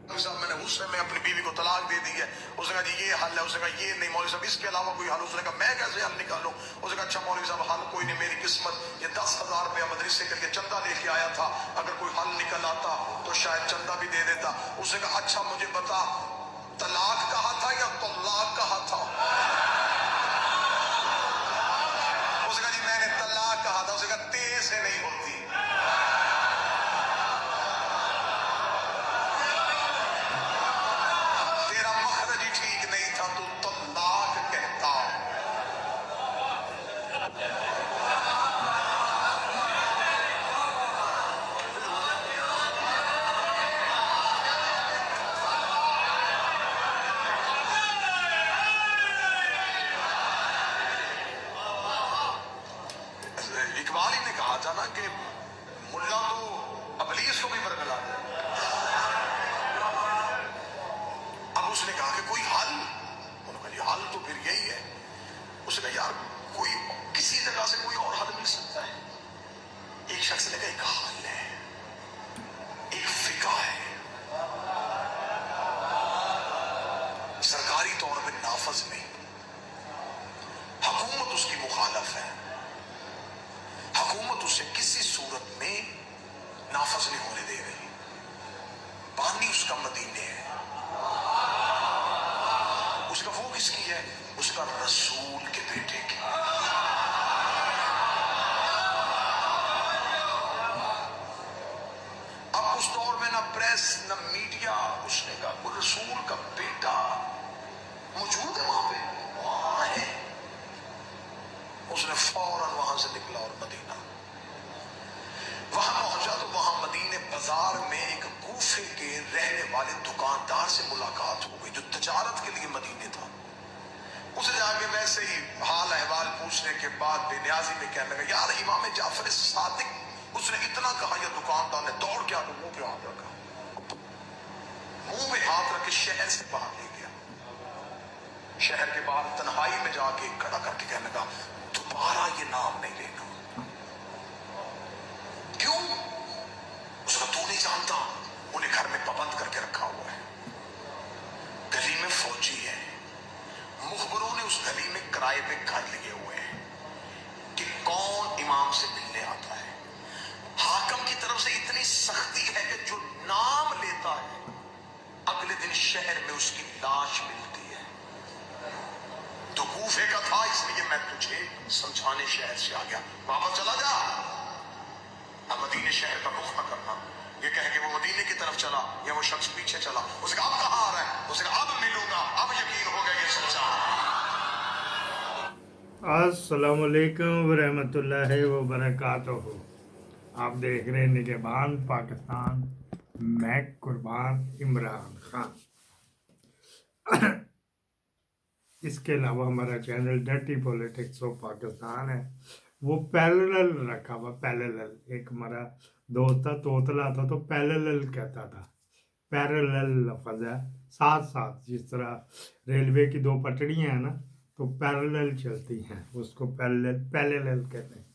صاحب میں نے غصے میں اپنی بیوی کو طلاق دے دی ہے. اس نے کہا جی یہ حل ہے. اس نے کہا یہ نہیں مولوی صاحب اس کے علاوہ کوئی حل. اس نے کہا میں کیسے حل نکالوں. اس نے کہا اچھا مولوی صاحب حل کوئی نہیں, میری قسمت یہ 10,000 روپیہ مدرسے کے لیے چندہ لے کے آیا تھا, اگر کوئی حل نکل آتا تو شاید چندہ بھی دے دیتا. اس نے کہا اچھا مجھے بتا طلاق کہا تھا یا طلاق کہا تھا. اس نے کہا جی میں نے طلاق کہا تھا. اس نے کہا تے سے نہیں ہوتی, تیرا مخرج ہی ٹھیک نہیں تھا, تو طلاق کہتا. اقبال ہی نے کہا تھا نا کہ ملا تو ابلیس کو بھی برگلا دے. اب اس نے کہا کہ کوئی حل. انہوں نے کہا یہ حل تو پھر یہی ہے. اس نے کہا یار کوئی کسی جگہ سے کوئی اور حل مل سکتا ہے. ایک شخص نے کہا ایک حل ہے, ایک فقہ ہے, سرکاری طور پہ نافذ نہیں, حکومت اس کی مخالف ہے, حکومت اسے کسی صورت میں نافذ نہیں ہونے دے رہی, بانی اس کا مدینے ہے. اس کا وہ کس کی ہے؟ اس کا رسول کے بیٹے کی. اب اس دور میں نہ پریس نہ میڈیا. اس نے کہا کوئی رسول کا بیٹا موجود ہے وہاں پہ؟ وہاں ہے. اس نے فوراً وہاں سے نکلا اور مدینہ وہاں پہنچا تو وہاں مدینے بازار میں ایک کوفے کے رہنے والے دکاندار سے ملاقات ہو گئی جو تجارت کے لیے مدینے تھا. اسے جا کے ویسے ہی حال احوال پوچھنے کے بعد بے نیازی میں کہنے لگا یار امام جعفر صادق. اس نے اتنا کہا یا دکاندار نے دوڑ کے آ کے منہ پہ ہاتھ رکھا, منہ پہ ہاتھ رکھ کے شہر سے باہر لے گیا. شہر کے باہر تنہائی میں جا کے کھڑا کر کے کہنے لگا دوبارہ یہ نام نہیں لینا. کیوں؟ اس کا تو نہیں جانتا انہیں گھر میں پابند کر کے رکھا ہوا ہے, گلی میں فوجی ہے, مخبروں نے اس گلی میں کرائے پہ گھر لیے ہوئے ہیں کہ کون امام سے ملنے آتا ہے. حاکم کی طرف سے اتنی سختی ہے کہ جو نام لیتا ہے اگلے دن شہر میں اس کی لاش ملتی ہے. تو کوفے کا تھا اس لیے میں تجھے سمجھانے شہر سے آ گیا, واپس چلا جا, اب مدینے شہر کا رخ نہ کرنا. یہ کہہ کے وہ مدینے کی طرف چلا یا وہ شخص پیچھے چلا. اس نے کہا اب کہاں آ رہا ہے؟ اس نے کہا اب ملوں گا, اب یقین ہو گیا یہ سچا. السلام علیکم ورحمۃ اللہ وبرکاتہ. آپ دیکھ رہے ہیں نگہبان پاکستان, میں قربان عمران خان. اس کے علاوہ ہمارا channel dirty politics of Pakistan ہے, وہ پیرلل رکھا ہوا. پیرلل ایک ہمارا دوست تھا توتلا تھا تو پیرلل کہتا تھا. پیرلل لفظ ہے ساتھ ساتھ, جس طرح ریلوے کی دو پٹڑیاں ہیں نا تو پیرلل چلتی ہیں, اس کو پیرلل کہتے ہیں.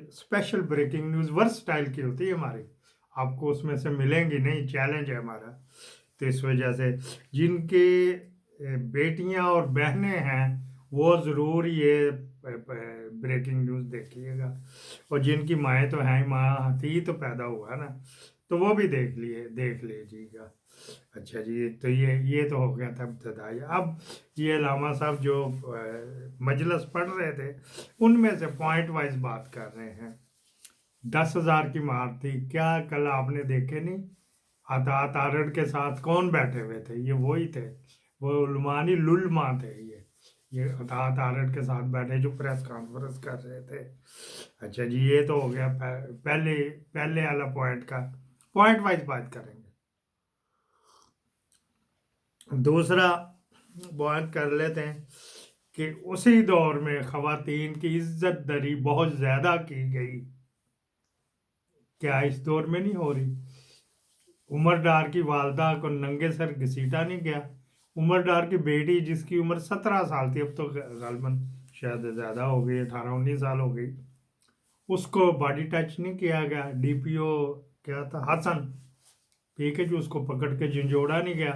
اسپیشل بریکنگ نیوز ورسٹائل کی ہوتی ہے ہماری, آپ کو اس میں سے ملیں گی نہیں, چیلنج ہے ہمارا. تو اس وجہ سے جن کے بیٹیاں اور بہنیں ہیں وہ ضرور یہ بریکنگ نیوز دیکھیے گا, اور جن کی مائیں تو ہیں, ماں تھی تو پیدا ہوا نا, تو وہ بھی دیکھ لیجیے گا. اچھا جی, تو یہ تو ہو گیا تھا ابتدائی. اب یہ علامہ صاحب جو مجلس پڑھ رہے تھے ان میں سے پوائنٹ وائز بات کر رہے ہیں. 10,000 کی مار تھی کیا کل آپ نے دیکھے نہیں؟ عطا تارڑ کے ساتھ کون بیٹھے ہوئے تھے؟ یہ وہی تھے, وہ علمانی للما تھے. یہ عطا تارڑ کے ساتھ بیٹھے جو پریس کانفرنس کر رہے تھے. اچھا جی, یہ تو ہو گیا پہلے والا پوائنٹ کا. پوائنٹ وائز بات کریں گے. دوسرا بات کر لیتے ہیں کہ اسی دور میں خواتین کی عزت دری بہت زیادہ کی گئی. کیا اس دور میں نہیں ہو رہی؟ عمر ڈار کی والدہ کو ننگے سر گھسیٹا نہیں گیا. عمر ڈار کی بیٹی جس کی عمر 17 سال تھی, اب تو غالباً شاید زیادہ ہو گئی, 18-19 سال ہو گئی, اس کو باڈی ٹچ نہیں کیا گیا. ڈی پی او کیا تھا, حسن, ठीक है जी, उसको पकड़ के झंझोड़ा नहीं गया,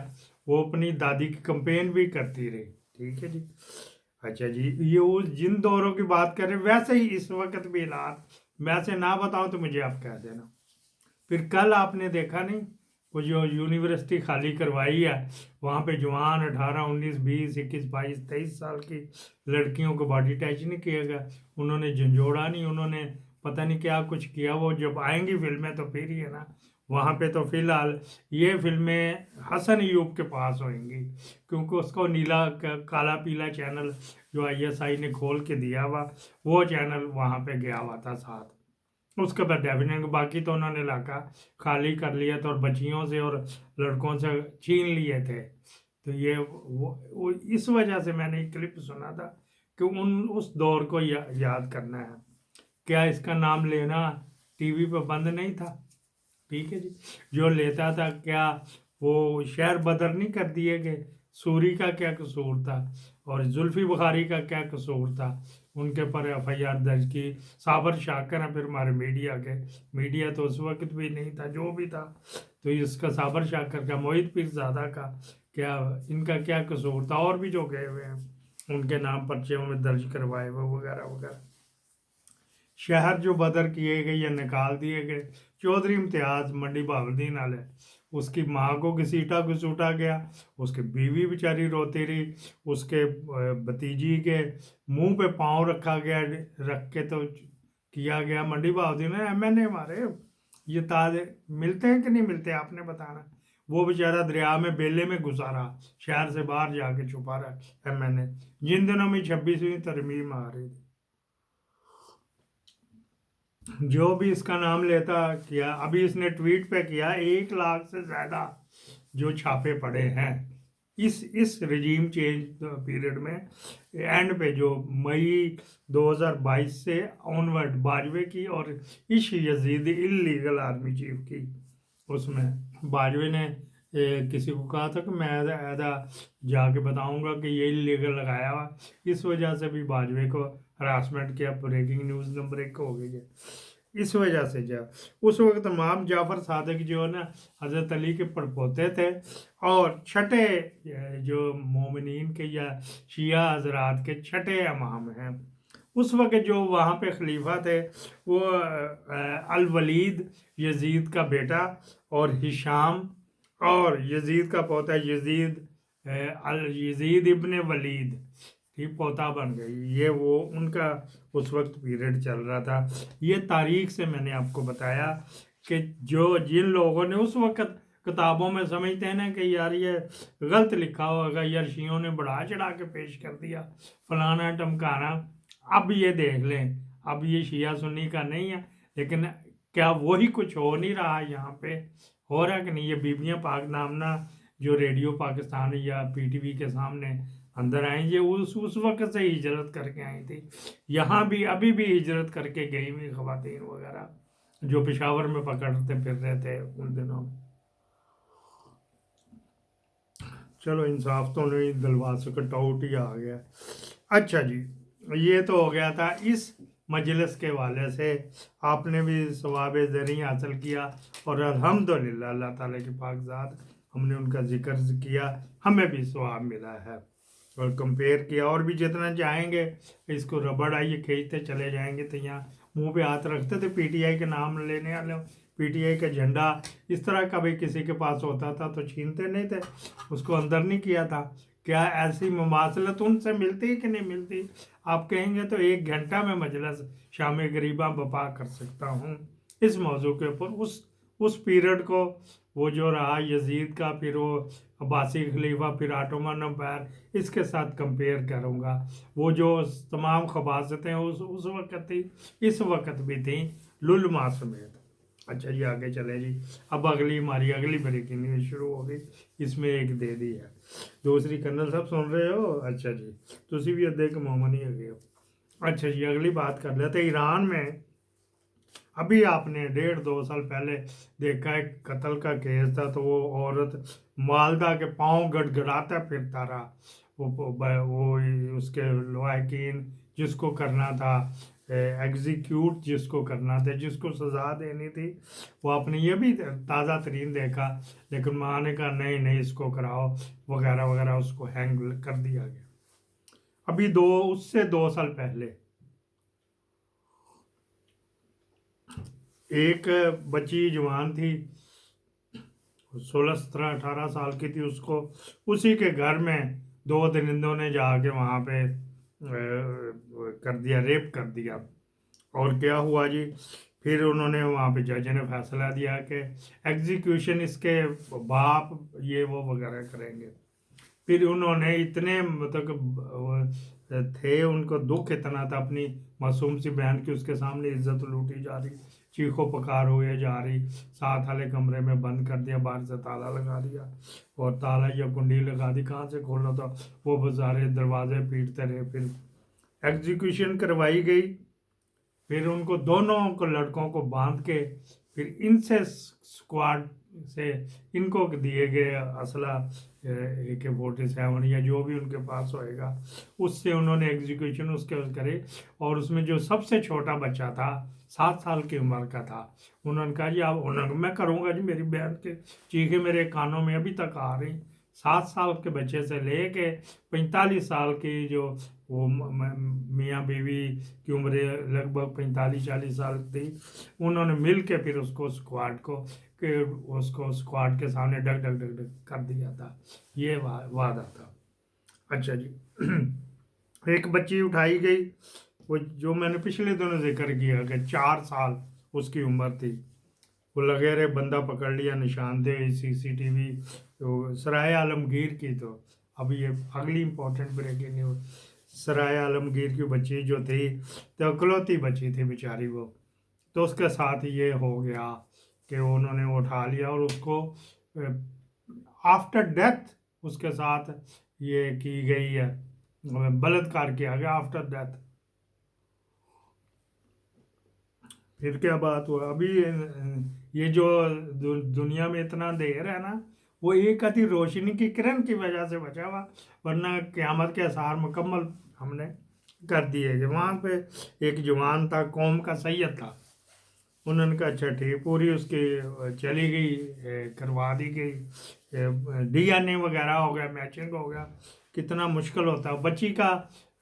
वो अपनी दादी की कंपेन भी करती रही। ठीक है जी। अच्छा जी, ये वो जिन दौरों की बात कर रहे हैं वैसे ही इस वक्त भी हालात, वैसे ना बताऊं तो मुझे आप कह देना। फिर कल आपने देखा नहीं, वो जो यूनिवर्सिटी खाली करवाई है, वहाँ पे जवान 18, 19, 20, 21, 22, 23 साल की लड़कियों को बॉडी टच नहीं किया गया, उन्होंने झंझोड़ा नहीं, उन्होंने पता नहीं क्या कुछ किया। वो जब आएंगी फिल्में तो फिर ही है ना। वहाँ पे तो फिलहाल ये फिल्में हसन अयूब के पास होंगी, क्योंकि उसको नीला काला पीला चैनल जो ISI ने खोल के दिया हुआ, वो चैनल वहाँ पे गया हुआ था साथ। उसके बाद डेफिनेट, बाकी तो उन्होंने इलाका खाली कर लिया था और बच्चियों से और लड़कों से छीन लिए थे। तो ये वो इस वजह से मैंने एक क्लिप सुना था कि उस दौर को याद करना है। क्या इसका नाम लेना टीवी पे बंद नहीं था? ठीक है जी। जो लेता था, क्या वो शहर बदर नहीं कर दिए गए? सूरी का क्या कसूर था और जुल्फी बुखारी का क्या कसूर था? उनके पर FIR दर्ज की। साबर शाकर है फिर हमारे मीडिया के, मीडिया तो उस वक्त भी नहीं था जो भी था, तो इसका साबर शाकर का, मोहित पीरजादा का क्या, इनका क्या कसूर था? और भी जो गए हुए हैं उनके नाम पर्चों में दर्ज करवाए हुए वगैरह वगैरह। शहर जो बदर किए गए या निकाल दिए गए, चौधरी इम्तियाज मंडी बहाउद्दीन वाले, उसकी माँ को घसीटा घसूटा गया, उसकी बीवी बेचारी रोती रही, उसके भतीजी के मुंह पे पाँव रखा गया, रख के तो किया गया। मंडी बहाउद्दीन MNA हमारे, ये ताज मिलते हैं कि नहीं मिलते आपने बताना। वो बेचारा दरिया में बेले में घुसा रहा, शहर से बाहर जाके छुपा रहा MNA, जिन दिनों में 26वीं तरमीम आ रही थी। जो भी इसका नाम लेता किया, अभी इसने ट्वीट पे किया 1 लाख से ज्यादा जो छापे पड़े हैं इस रिजीम चेंज पीरियड में, एंड पे जो मई 2022 से ऑनवर्ड बाजवे की और इश यजीद इलीगल आर्मी चीफ की, उसमें बाजवे ने किसी को कहा था कि मैं ऐदा जाके बताऊंगा कि ये इलीगल लगाया हुआ, इस वजह से भी बाजवे को हरासमेंट किया। ब्रेकिंग न्यूज़ नंबर 1 हो गई है इस वजह से। जो उस वक्त इमाम जाफर सादिक जो है ना, हज़रत अली के पड़पोते थे और छठे जो मोमिनीन के या शिया हजरात के छठे इमाम हैं। उस वक्त जो वहाँ पे खलीफा थे वो अल वलीद यजीद का बेटा और हिशाम, और यजीद का पोता यजीद अल यजीद इब्ने वलीद की पोता बन गई। ये वो उनका उस वक्त पीरियड चल रहा था। ये तारीख से मैंने आपको बताया कि जो जिन लोगों ने उस वक्त किताबों में समझते हैं ना कि यार ये गलत लिखा होगा, यार शियों ने बढ़ा चढ़ा के पेश कर दिया फलाना टमकाना, अब ये देख लें, अब ये शिया सुन्नी का नहीं है, लेकिन क्या वही कुछ हो नहीं रहा यहाँ पे? हो रहा कि नहीं? ये बीबियाँ पाक नामना जो रेडियो पाकिस्तान या PTV के सामने अंदर आई, ये उस वक्त से हिजरत करके आई थी। यहाँ भी अभी भी हिजरत करके गई हुई खवातीन वगैरह जो पेशावर में पकड़ते फिर रहे थे उन दिनों में। चलो इंसाफ तो नहीं दिलवा से कटआउट ही आ गया। अच्छा जी, ये तो हो गया था इस मजलिस के वाले से, आपने भी सवाब ज़री हासिल किया और अल्हम्दुलिल्लाह अल्लाह ताला की पाकज़ात, हमने उनका जिक्र किया, हमें भी सवाब मिला है। और कंपेयर किया, और भी जितना चाहेंगे इसको रबड़ आइए खींचते चले जाएंगे, तो यहाँ मुंह पे हाथ रखते थे PTI के नाम लेने वाले, PTI का झंडा इस तरह का भी किसी के पास होता था तो छीनते नहीं थे, उसको अंदर नहीं किया था। क्या ऐसी मुमासलत उनसे मिलती है कि नहीं मिलती? आप कहेंगे तो 1 घंटा में मजलिस शाम गरीबा बपा कर सकता हूँ इस मौजू के ऊपर। उस पीरियड को, वो जो रहा यजीद का, फिर वो अब्बासी खलीफा, फिर ऑटोमन एम्पायर, इसके साथ कंपेयर करूँगा। वो जो तमाम खबासतें उस वक्त थी, इस वक्त भी थी, लुलमा समेत। अच्छा जी, आगे चले जी। अब हमारी अगली ब्रेकिंग न्यूज़ शुरू हो गई, इसमें एक दे दी है। दूसरी कर्नल साहब सुन रहे हो? अच्छा जी, तुसी भी अद्धे के मोमन ही है हो। अच्छा जी, अगली बात कर लेते। ईरान में अभी आपने 1.5-2 साल पहले देखा है कत्ल का केस था, तो वो औरत मालदा के पाँव गड़गड़ाता फिरता रहा, वो उसके लवाकिन जिसको करना था, एग्जीक्यूट जिसको करना था, जिसको सज़ा देनी थी, वो आपने ये भी ताज़ा तरीन देखा, लेकिन माँ ने कहा नहीं नहीं इसको कराओ वगैरह वगैरह, उसको हैंग कर दिया गया। अभी उससे 2 साल पहले एक बच्ची जवान थी, 16 17 18 साल की थी, उसको उसी के घर में 2 दरिंदों ने जाके वहाँ पे कर दिया, रेप कर दिया। और क्या हुआ जी, फिर उन्होंने वहाँ पे जज ने फैसला दिया कि एग्जीक्यूशन इसके बाप ये वो वगैरह करेंगे। फिर उन्होंने इतने मतलब थे, उनको दुख इतना था अपनी मासूम सी बहन की, उसके सामने इज्जत लूटी जा रही, चीखो पकार हुए जा रही, साथ वाले कमरे में बंद कर दिया, बाहर से ताला लगा दिया और ताला या कुंडी लगा दी, कहाँ से खोलना था, वो बेचारे दरवाजे पीटते रहे। फिर एग्जीक्यूशन करवाई गई, फिर उनको दोनों को लड़कों को बांध के फिर इनसे स्क्वाड से इनको दिए गए असला AK-47 या जो भी उनके पास होएगा, उससे उन्होंने एग्जीक्यूशन उसके करे। और उसमें जो सबसे छोटा बच्चा था, 7 साल की उम्र का था, उन्होंने कहा जी आप, उन्होंने मैं करूँगा जी, मेरी बहन के चीखें मेरे कानों में अभी तक आ रही। 7 साल के बच्चे से ले के 45 साल की जो वो मियाँ बीवी की उम्र लगभग 45-40 साल थी, उन्होंने मिल के फिर उसको स्क्वाड के सामने डग डग डग डग कर दिया था। ये वादा था। अच्छा जी एक बच्ची उठाई गई, वो जो मैंने पिछले दिनों जिक्र किया कि 4 साल उसकी उम्र थी, वो लगे रहे, बंदा पकड़ लिया, निशानदेही CCTV तो सराय आलमगीर की। तो अब ये अगली इम्पोर्टेंट ब्रेकिंग न्यूज, सराय आलमगीर की बच्ची जो थी, तो इकलौती बच्ची थी बेचारी वो, तो उसके साथ ये हो गया कि उन्होंने उठा लिया और उसको आफ्टर डेथ उसके साथ ये की गई है, बलात्कार किया गया आफ्टर डेथ। फिर क्या बात हुआ, अभी ये जो दुनिया में इतना अंधेर है ना, वो एक आधी रोशनी की किरण की वजह से बचा हुआ, वरना क़यामत के आसार मुकम्मल हमने कर दिए। कि वहाँ पे एक जवान था, कौम का सैयद था, उन्होंने कहा अच्छा ठीक, पूरी उसकी चली गई, करवा दी गई, DNA वगैरह हो गया, मैचिंग हो गया। कितना मुश्किल होता है, बच्ची का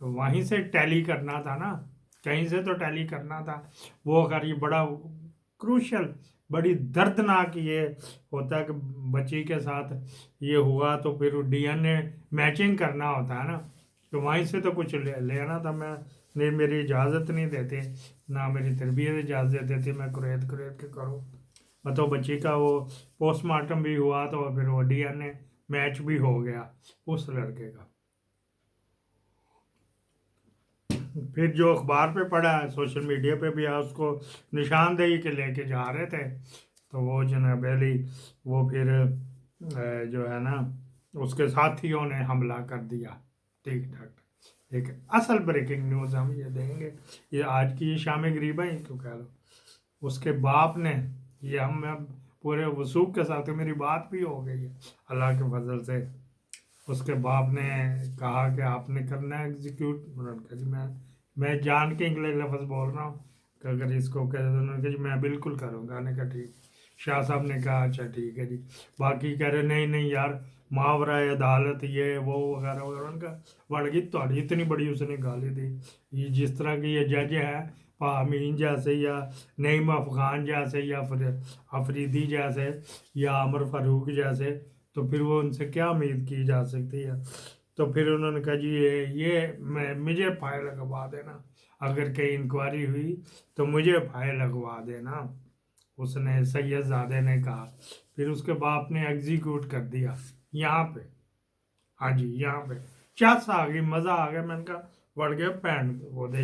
वहीं से टैली करना था ना, कहीं से तो टैली करना था। वो अगर ये बड़ा क्रूशल, बड़ी दर्दनाक ये होता है कि बच्ची के साथ ये हुआ, तो फिर DNA मैचिंग करना होता है ना, तो वहीं से तो कुछ लेना था। मैं नहीं, मेरी इजाज़त नहीं देते, ना मेरी तरबियत इजाज़त देती मैं कुरैत कुरैत के करूँ। मतलब बच्ची का वो पोस्टमार्टम भी हुआ, तो फिर वो DNA मैच भी हो गया उस लड़के का। फिर जो अखबार पे पढ़ा है, सोशल मीडिया पे भी है, उसको निशानदेही के लेके जा रहे थे, तो वो जनाब अली वो फिर जो है ना, उसके साथियों ने हमला कर दिया। ठीक ठाक। एक असल ब्रेकिंग न्यूज़ हम ये देंगे, ये आज की ये शाम गरीबा ही तो कह लो, उसके बाप ने, ये हम पूरे वसूख के साथ, मेरी बात भी हो गई है अल्लाह के फजल से, उसके बाप ने कहा कि आपने करना है एग्जीक्यूट। उन्होंने कहा जी मैं जान के इंग्लिश लफ्ज़ बोल रहा हूँ कि अगर इसको कह दो, उन्होंने कहा जी मैं बिल्कुल करूँगा। ने कहा ठीक। शाह साहब ने कहा अच्छा ठीक है जी। बाकी कह रहे नहीं नहीं यार, मुहावरा अदालत ये वो वगैरह वगैरह। उनका वड़ गई थोड़ी इतनी बड़ी उसने गाली दी। ये जिस तरह की ये जज है, अमीन जैसे या नईम अफगान जैसे या फिर अफरीदी जैसे या अमर फारूक जैसे, तो फिर वो उनसे क्या उम्मीद की जा सकती है। तो फिर उन्होंने कहा जी ये मुझे फाइल लगवा देना, अगर कहीं इंक्वायरी हुई तो मुझे फाइल लगवा देना, उसने सैयदजादे ने कहा। फिर उसके बाप ने एग्जीक्यूट कर दिया यहाँ पे। हाँ जी, यहाँ पे चस आ गई, मज़ा आ गया। मैंने कहा वड़ गया भैन ओहदे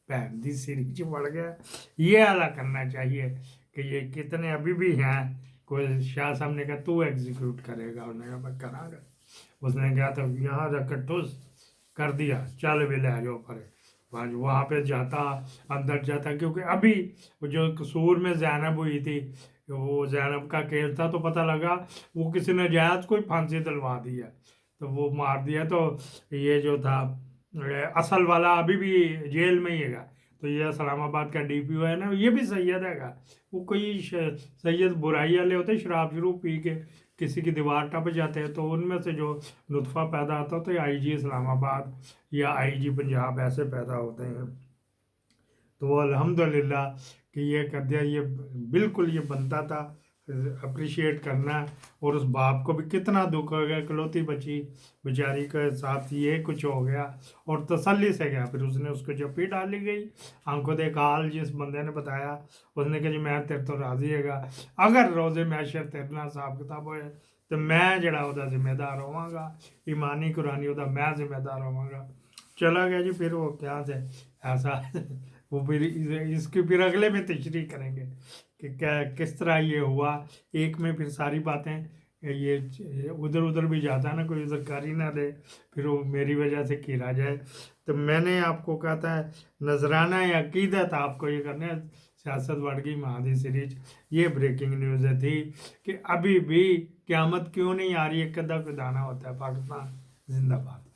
भैन दी सिर च वड़ गया। ये वाला करना चाहिए कि ये कितने अभी भी हैं। कोई शाह साहब ने कहा तू एग्जीक्यूट करेगा, उन्होंने कहा मैं करांगा। उसने कहा तो यहाँ रख ठुस कर दिया, चल भी ले जाओ पर वहाँ पे जाता, अंदर जाता, क्योंकि अभी वो जो कसूर में जैनब हुई थी, वो जैनब का केस था, तो पता लगा वो किसी ने जायज़ कोई फांसी दिलवा दी है, तो वो मार दिया। तो ये जो था असल वाला अभी भी जेल में ही है। तो ये इस्लामाबाद का डीपीओ है ना, ये भी सैयद है। वो कोई सैयद बुराई वाले होते हैं, शराब शरूब पी के किसी की दीवार टप जाते हैं, तो उनमें से जो नुतफ़ा पैदा होता है तो आईजी इस्लामाबाद या आईजी पंजाब ऐसे पैदा होते हैं। तो अल्हम्दुलिल्लाह कि ये कर दिया, ये बिल्कुल ये बनता था, अप्रिशिएट करना। और उस बाप को भी कितना दुख हो गया, इकलौती बची बेचारी के साथ ये कुछ हो गया, और तसल्ली से गया। फिर उसने उसको जप्पी डाली गई, आंखों देख हाल जिस बंदे ने बताया, उसने कहा जी मैं तेरे तो राजी हैगा, अगर रोज़े मैशर तेरे नाल हिसाब किताब होए तो मैं जड़ा ਉਹਦਾ जिम्मेदार होवांगा, ईमानी कुरानी ਉਹਦਾ मैं जिम्मेदार होवांगा। चला गया जी। फिर वो क्या से ऐसा वो फिर इसकी फिर अगले में तशरीह करेंगे कि क्या किस तरह ये हुआ। एक में फिर सारी बातें, ये उधर उधर भी जाता है ना, कोई उधर कर ही ना दे, फिर वो मेरी वजह से कीरा जाए। तो मैंने आपको कहा था नजराना या अकीदत आपको ये करना है। सियासत बढ़ गई महादी सीरीज, ये ब्रेकिंग न्यूज़ थी कि अभी भी क़यामत क्यों नहीं आ रही है, कदा दाना होता है। पाकिस्तान जिंदाबाद।